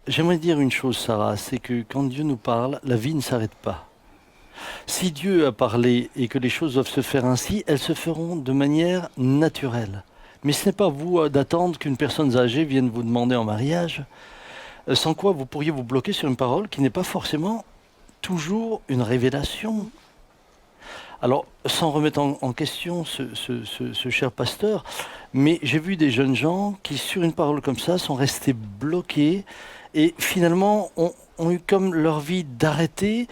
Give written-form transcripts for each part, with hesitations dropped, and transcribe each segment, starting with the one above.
j'aimerais dire une chose, Sarah, c'est que quand Dieu nous parle, la vie ne s'arrête pas. Si Dieu a parlé et que les choses doivent se faire ainsi, elles se feront de manière naturelle. Mais ce n'est pas vous d'attendre qu'une personne âgée vienne vous demander en mariage, sans quoi vous pourriez vous bloquer sur une parole qui n'est pas forcément toujours une révélation. Alors, sans remettre en question ce cher pasteur, mais j'ai vu des jeunes gens qui, sur une parole comme ça, sont restés bloqués et finalement ont eu comme leur vie d'arrêter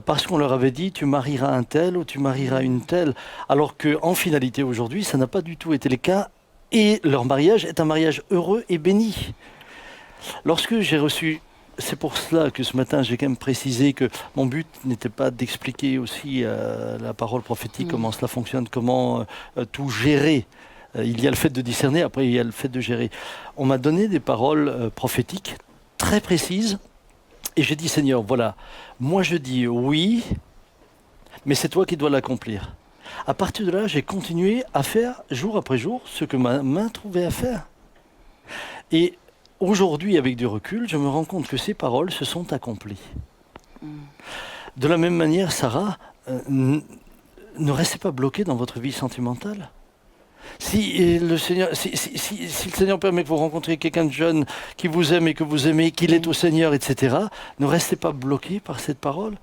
parce qu'on leur avait dit tu marieras un tel ou tu marieras une telle, alors qu'en finalité aujourd'hui, ça n'a pas du tout été le cas et leur mariage est un mariage heureux et béni. Lorsque j'ai reçu, c'est pour cela que ce matin j'ai quand même précisé que mon but n'était pas d'expliquer aussi la parole prophétique, comment cela fonctionne, comment tout gérer. Il y a le fait de discerner, après il y a le fait de gérer. On m'a donné des paroles prophétiques très précises et j'ai dit Seigneur, voilà, moi je dis oui, mais c'est toi qui dois l'accomplir. À partir de là, j'ai continué à faire jour après jour ce que ma main trouvait à faire. Et aujourd'hui, avec du recul, je me rends compte que ces paroles se sont accomplies. De la même manière, Sarah, ne restez pas bloquée dans votre vie sentimentale. Si le Seigneur permet que vous rencontriez quelqu'un de jeune qui vous aime et que vous aimez, qu'il est au Seigneur, etc., ne restez pas bloqué par cette parole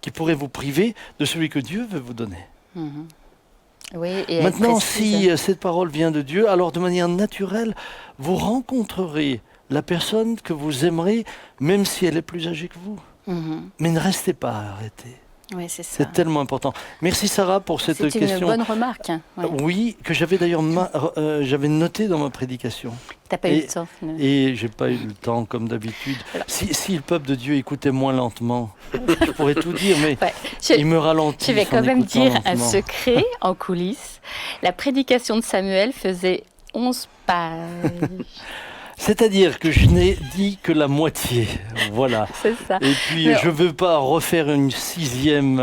qui pourrait vous priver de celui que Dieu veut vous donner. Oui, et maintenant, si cette parole vient de Dieu, alors de manière naturelle, vous rencontrerez la personne que vous aimerez, même si elle est plus âgée que vous. Mais ne restez pas arrêté. Oui, c'est ça. C'est tellement important. Merci Sarah pour cette question. C'est une bonne remarque. Oui, que j'avais d'ailleurs j'avais noté dans ma prédication. Tu n'as pas eu le temps. Et je n'ai pas eu le temps, comme d'habitude. Si le peuple de Dieu écoutait moins lentement, je pourrais tout dire, mais il me ralentit. Je vais quand même dire lentement. un secret en coulisses. La prédication de Samuel faisait 11 pages. C'est-à-dire que je n'ai dit que la moitié, voilà. C'est ça. Et puis je ne veux pas refaire un sixième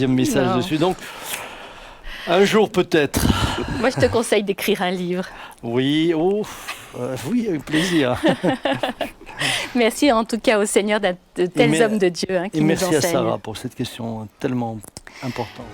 message dessus. Donc, un jour peut-être. Moi, je te conseille d'écrire un livre. Oui, oui, avec plaisir. Merci en tout cas au Seigneur de tels hommes de Dieu qui nous enseignent. Et merci à Sarah pour cette question tellement importante.